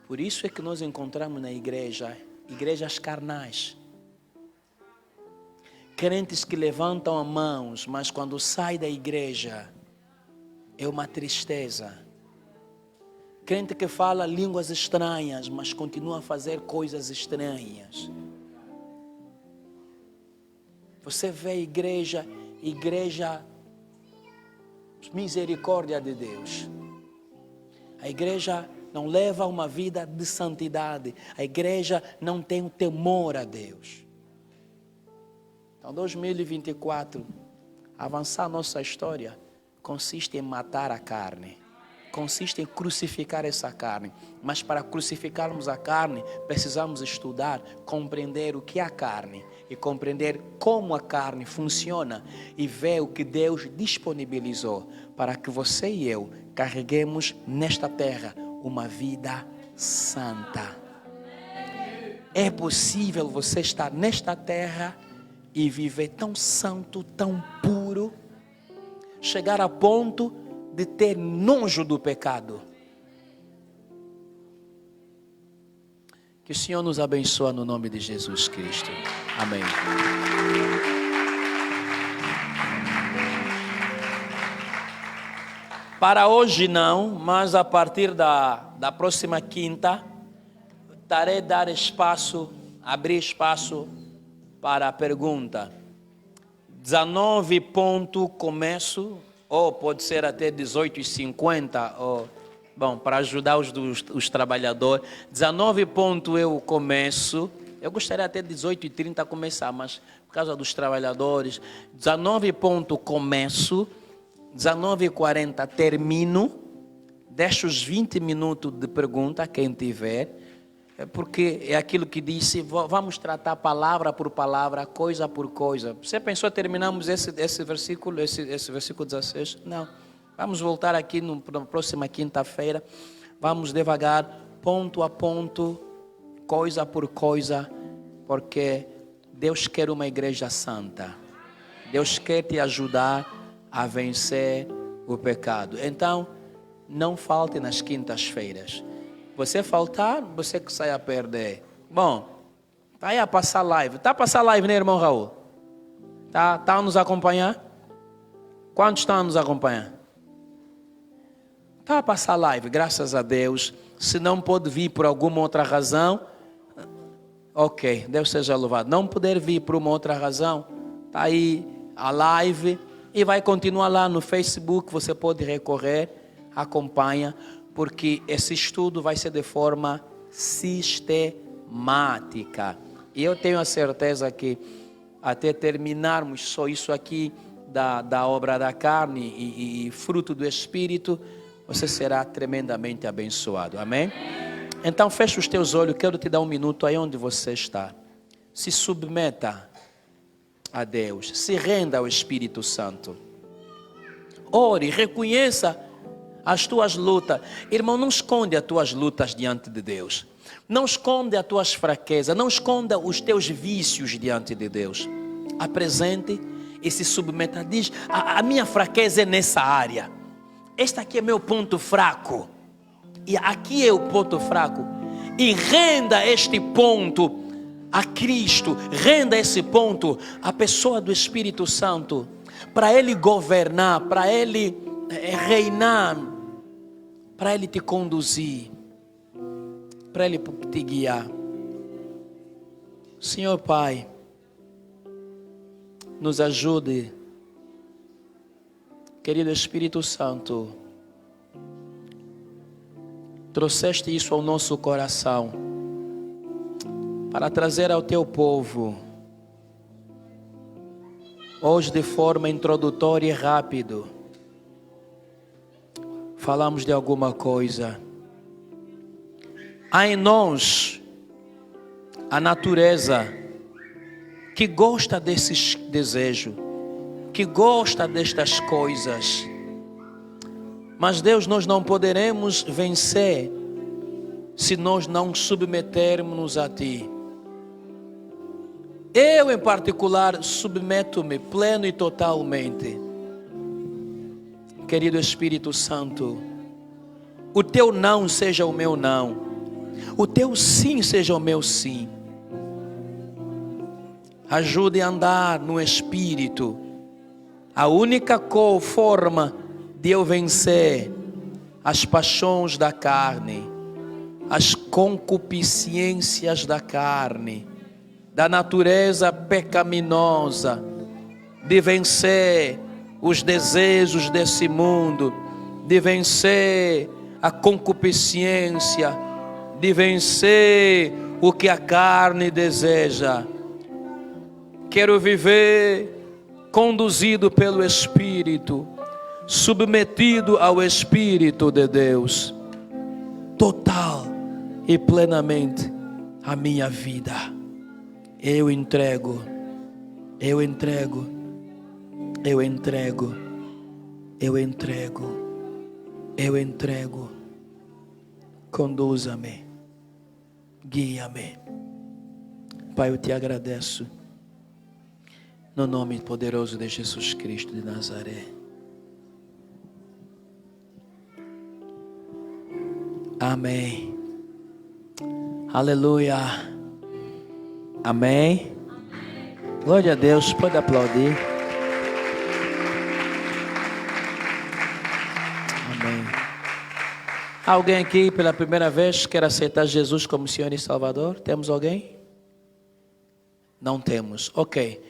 Por isso é que nós encontramos na igreja, igrejas carnais. Crentes que levantam as mãos, mas quando sai da igreja, é uma tristeza. Crente que fala línguas estranhas, mas continua a fazer coisas estranhas. Você vê a igreja, misericórdia de Deus. A igreja não leva uma vida de santidade. A igreja não tem o temor a Deus. Então, 2024, avançar nossa história, consiste em matar a carne. Consiste em crucificar essa carne. Mas para crucificarmos a carne, precisamos estudar, compreender o que é a carne. E compreender como a carne funciona. E ver o que Deus disponibilizou para que você e eu carreguemos nesta terra uma vida santa. É possível você estar nesta terra e viver tão santo, tão puro, chegar a ponto de ter nojo do pecado. Que o Senhor nos abençoe no nome de Jesus Cristo. Amém. Para hoje não, mas a partir da próxima quinta, estarei a dar espaço, abrir espaço para a pergunta. 19 ponto começo, ou pode ser até 18h50, ou, bom, para ajudar os trabalhadores. 19 ponto eu começo, eu gostaria até 18h30 começar, mas por causa dos trabalhadores, 19 ponto começo, 19h40 termino, deixo os 20 minutos de pergunta, quem tiver, porque é aquilo que disse, vamos tratar palavra por palavra, coisa por coisa. Você pensou terminamos esse versículo 16? Não. Vamos voltar aqui na próxima quinta-feira. Vamos devagar, ponto a ponto, coisa por coisa, porque Deus quer uma igreja santa. Deus quer te ajudar a vencer o pecado. Então, não falte nas quintas-feiras. Você faltar, você que sai a perder. Bom, está aí a passar live. Está a passar live, né, irmão Raul? Está a nos acompanhar? Quantos estão a nos acompanhar? Está a passar live, graças a Deus. Se não pode vir por alguma outra razão, ok, Deus seja louvado. Não poder vir por uma outra razão, está aí a live e vai continuar lá no Facebook. Você pode recorrer, acompanha. Porque esse estudo vai ser de forma sistemática. E eu tenho a certeza que até terminarmos só isso aqui da obra da carne e fruto do Espírito, você será tremendamente abençoado. Amém? Então fecha os teus olhos, quero te dar um minuto aí onde você está. Se submeta a Deus, se renda ao Espírito Santo. Ore, reconheça as tuas lutas. Irmão, não esconde as tuas lutas diante de Deus. Não esconde as tuas fraquezas. Não esconda os teus vícios diante de Deus. Apresente e se submeta. Diz, a minha fraqueza é nessa área. Este aqui é meu ponto fraco. E aqui é o ponto fraco. E renda este ponto a Cristo. Renda esse ponto à pessoa do Espírito Santo. Para Ele governar, para Ele reinar, para Ele te conduzir, para Ele te guiar. Senhor Pai, nos ajude. Querido Espírito Santo, trouxeste isso ao nosso coração para trazer ao teu povo. Hoje, de forma introdutória e rápido, falamos de alguma coisa. Há em nós a natureza que gosta desses desejos, que gosta destas coisas. Mas Deus, nós não poderemos vencer se nós não submetermos a Ti. Eu, em particular, submeto-me pleno e totalmente. Querido Espírito Santo, o Teu não seja o meu não, o Teu sim seja o meu sim. Ajude a andar no Espírito. A única forma de eu vencer as paixões da carne, as concupiscências da carne, da natureza pecaminosa, de vencer os desejos desse mundo, de vencer a concupiscência, de vencer o que a carne deseja. Quero viver conduzido pelo Espírito, submetido ao Espírito de Deus, total e plenamente a minha vida. Eu entrego, eu entrego, eu entrego, eu entrego, eu entrego. Conduza-me, guia-me. Pai, eu te agradeço. No nome poderoso de Jesus Cristo de Nazaré. Amém. Aleluia. Amém. Glória a Deus. Pode aplaudir. Amém. Alguém aqui pela primeira vez quer aceitar Jesus como Senhor e Salvador? Temos alguém? Não temos. Ok.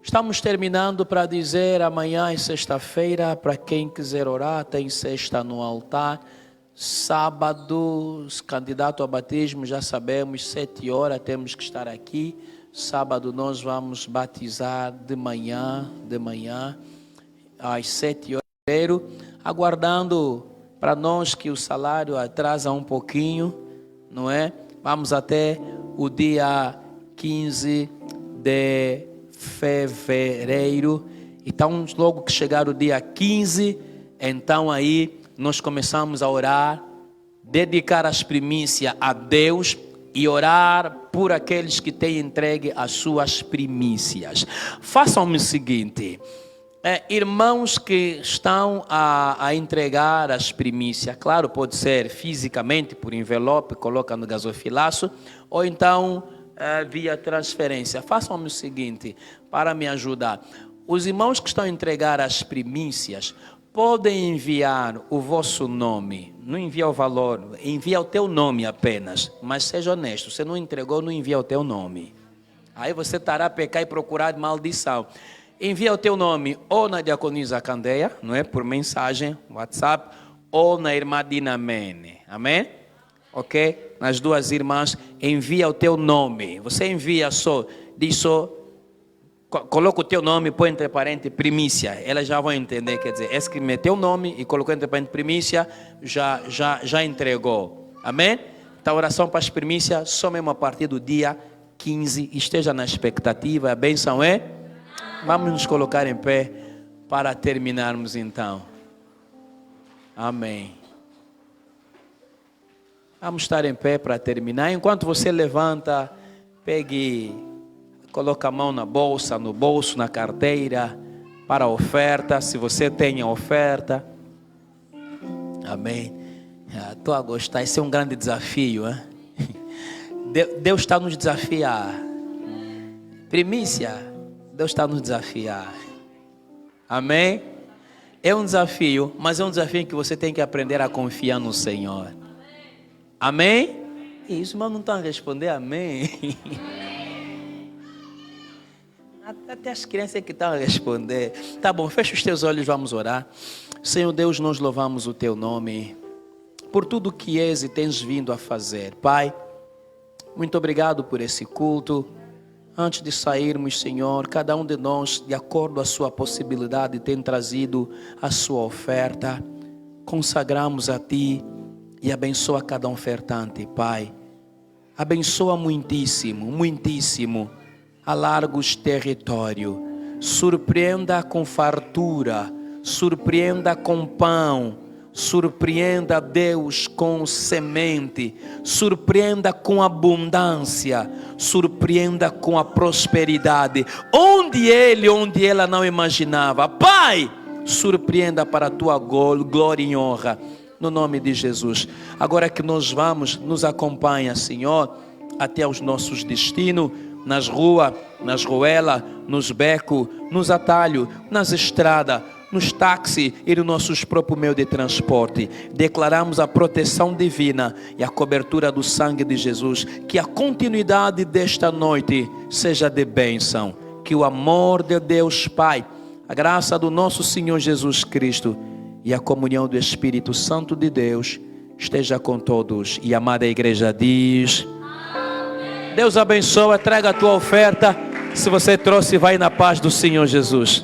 Estamos terminando para dizer, amanhã é sexta-feira, para quem quiser orar, tem sexta no altar. Sábado, candidato a batismo, já sabemos, 7 horas temos que estar aqui. Sábado nós vamos batizar de manhã, às 7 horas, aguardando para nós que o salário atrasa um pouquinho, não é? Vamos até o dia 15 de fevereiro. Então, logo que chegar o dia 15, então aí nós começamos a orar, dedicar as primícias a Deus e orar por aqueles que têm entregue as suas primícias. Façam-me o seguinte, irmãos que estão a entregar as primícias, claro, pode ser fisicamente por envelope, coloca no gasofilaço, ou então via transferência. Façam-me o seguinte, para me ajudar. Os irmãos que estão a entregar as primícias, podem enviar o vosso nome. Não envia o valor, envia o teu nome apenas. Mas seja honesto, você não entregou, não envia o teu nome. Aí você estará a pecar e procurar maldição. Envia o teu nome ou na Diaconisa Candeia, não é? Por mensagem, WhatsApp, ou na irmã Dina Mene. Amém? Ok? Nas duas irmãs, envia o teu nome. Você envia só, diz só, coloca o teu nome, põe entre parênteses primícia. Elas já vão entender, quer dizer, escreve teu nome e colocou entre parênteses primícia, já entregou. Amém? Então, oração para as primícias, só mesmo a partir do dia 15. Esteja na expectativa, a bênção é? Vamos nos colocar em pé para terminarmos então. Amém. Vamos estar em pé para terminar. Enquanto você levanta, pegue, coloca a mão na bolsa, no bolso, na carteira, para a oferta, se você tem a oferta. Amém. Estou a gostar, esse é um grande desafio, hein? Deus está nos desafiar. Primícia, Deus está nos desafiar. Amém? É um desafio, mas é um desafio em que você tem que aprender a confiar no Senhor. Amém? Isso, mas não estão a responder amém. Até as crianças que estão a responder. Tá bom, fecha os teus olhos, vamos orar. Senhor Deus, nós louvamos o teu nome por tudo que és e tens vindo a fazer. Pai, muito obrigado por esse culto. Antes de sairmos, Senhor, cada um de nós, de acordo à sua possibilidade, tem trazido a sua oferta. Consagramos a Ti e abençoa cada ofertante, Pai. Abençoa muitíssimo, muitíssimo. Alarga os territórios. Surpreenda com fartura. Surpreenda com pão. Surpreenda, Deus, com semente. Surpreenda com abundância. Surpreenda com a prosperidade. Onde ela não imaginava. Pai, surpreenda para a tua glória e honra. No nome de Jesus. Agora que nós vamos, nos acompanha, Senhor, até os nossos destinos. Nas ruas, nas ruelas, nos becos, nos atalhos, nas estradas, nos táxis e nos nossos próprios meios de transporte. Declaramos a proteção divina e a cobertura do sangue de Jesus. Que a continuidade desta noite seja de bênção. Que o amor de Deus Pai, a graça do nosso Senhor Jesus Cristo e a comunhão do Espírito Santo de Deus esteja com todos. E a amada igreja diz... Deus abençoe, traga a tua oferta. Se você trouxe, vai na paz do Senhor Jesus.